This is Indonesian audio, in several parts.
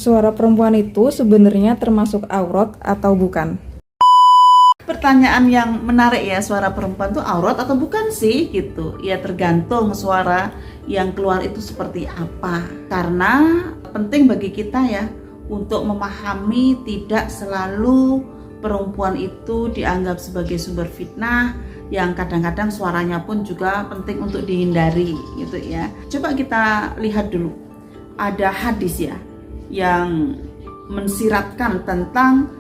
suara perempuan itu sebenarnya termasuk aurat atau bukan? Pertanyaan yang menarik ya, suara perempuan itu aurat atau bukan sih gitu. Ya tergantung suara yang keluar itu seperti apa. Karena penting bagi kita ya untuk memahami tidak selalu perempuan itu dianggap sebagai sumber fitnah, yang kadang-kadang suaranya pun juga penting untuk dihindari gitu ya. Coba kita lihat dulu. Ada hadis ya yang mensiratkan tentang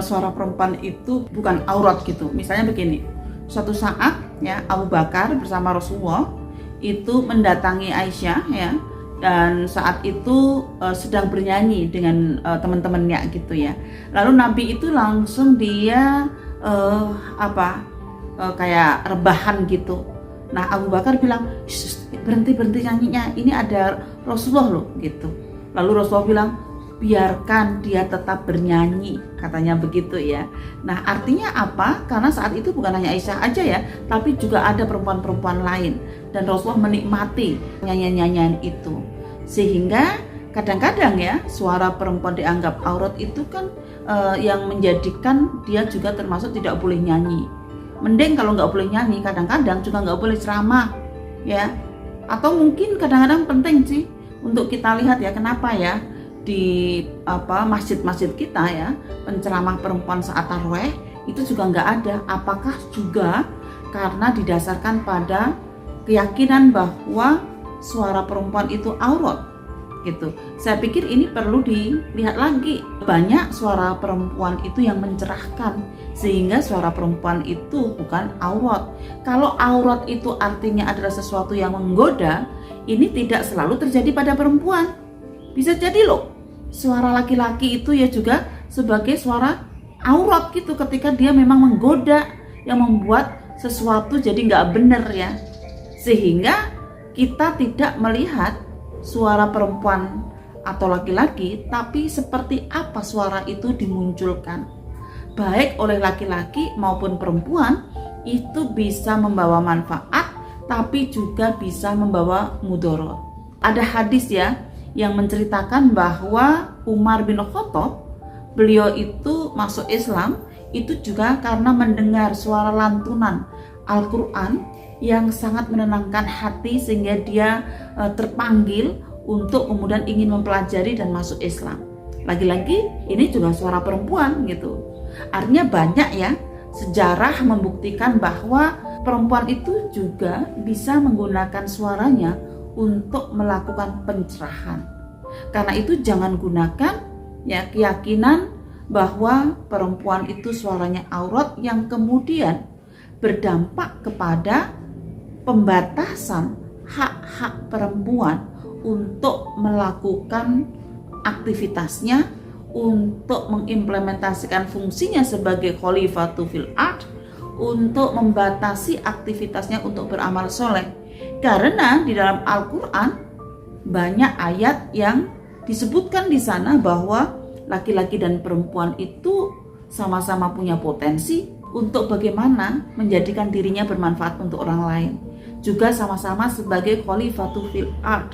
suara perempuan itu bukan aurat gitu. Misalnya begini, suatu saat ya Abu Bakar bersama Rasulullah itu mendatangi Aisyah ya, dan saat itu sedang bernyanyi dengan teman-temannya gitu ya. Lalu Nabi itu langsung dia kayak rebahan gitu. Nah Abu Bakar bilang, berhenti nyanyinya, ini ada Rasulullah loh gitu. Lalu Rasulullah bilang, biarkan dia tetap bernyanyi, katanya begitu ya. Nah artinya apa? Karena saat itu bukan hanya Aisyah aja ya, tapi juga ada perempuan-perempuan lain, dan Rasulullah menikmati nyanyian-nyanyian itu. Sehingga kadang-kadang ya suara perempuan dianggap aurat itu kan yang menjadikan dia juga termasuk tidak boleh nyanyi. Mending kalau nggak boleh nyanyi, kadang-kadang juga nggak boleh ceramah ya. Atau mungkin kadang-kadang penting sih untuk kita lihat ya, kenapa ya di masjid-masjid kita ya penceramah perempuan saat tarawih itu juga nggak ada. Apakah juga karena didasarkan pada keyakinan bahwa suara perempuan itu aurat gitu? Saya pikir ini perlu dilihat lagi. Banyak suara perempuan itu yang mencerahkan, sehingga suara perempuan itu bukan aurat. Kalau aurat itu artinya adalah sesuatu yang menggoda, ini tidak selalu terjadi pada perempuan. Bisa jadi loh suara laki-laki itu ya juga sebagai suara aurat gitu, ketika dia memang menggoda, yang membuat sesuatu jadi nggak benar ya. Sehingga kita tidak melihat suara perempuan atau laki-laki, tapi seperti apa suara itu dimunculkan, baik oleh laki-laki maupun perempuan. Itu bisa membawa manfaat, tapi juga bisa membawa mudarat. Ada hadis ya yang menceritakan bahwa Umar bin Khattab, beliau itu masuk Islam itu juga karena mendengar suara lantunan Al-Quran yang sangat menenangkan hati, sehingga dia terpanggil untuk kemudian ingin mempelajari dan masuk Islam. Lagi-lagi ini juga suara perempuan gitu. Artinya banyak ya sejarah membuktikan bahwa perempuan itu juga bisa menggunakan suaranya untuk melakukan pencerahan. Karena itu jangan gunakan ya keyakinan bahwa perempuan itu suaranya aurat yang kemudian berdampak kepada pembatasan hak-hak perempuan untuk melakukan aktivitasnya, untuk mengimplementasikan fungsinya sebagai khalifatu fil ard, untuk membatasi aktivitasnya untuk beramal soleh. Karena di dalam Al-Quran banyak ayat yang disebutkan di sana bahwa laki-laki dan perempuan itu sama-sama punya potensi untuk bagaimana menjadikan dirinya bermanfaat untuk orang lain, juga sama-sama sebagai khalifatu fil ard.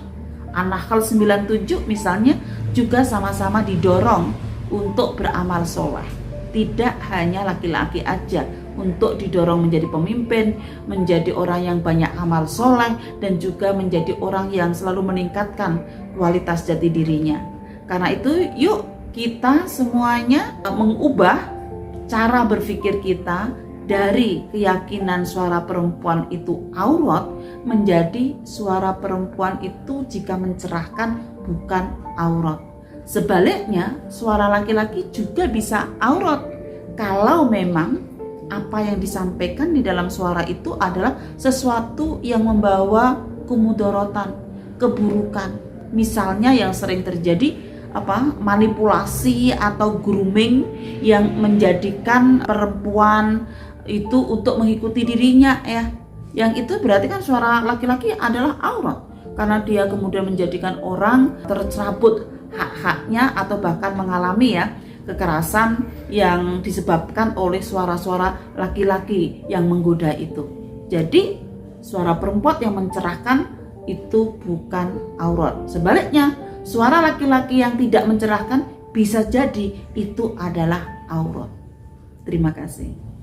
An-Nahl 97 misalnya juga sama-sama didorong untuk beramal soleh. Tidak hanya laki-laki aja untuk didorong menjadi pemimpin, menjadi orang yang banyak amal soleh, dan juga menjadi orang yang selalu meningkatkan kualitas jati dirinya. Karena itu yuk kita semuanya mengubah cara berpikir kita dari keyakinan suara perempuan itu aurat menjadi suara perempuan itu jika mencerahkan bukan aurat. Sebaliknya, suara laki-laki juga bisa aurat kalau memang apa yang disampaikan di dalam suara itu adalah sesuatu yang membawa kemudaratan, keburukan. Misalnya yang sering terjadi manipulasi atau grooming yang menjadikan perempuan itu untuk mengikuti dirinya ya. Yang itu berarti kan suara laki-laki adalah aurat, karena dia kemudian menjadikan orang tercerabut hak-haknya atau bahkan mengalami ya kekerasan yang disebabkan oleh suara-suara laki-laki yang menggoda itu. Jadi suara perempuan yang mencerahkan itu bukan aurat. Sebaliknya, suara laki-laki yang tidak mencerahkan bisa jadi itu adalah aurat. Terima kasih.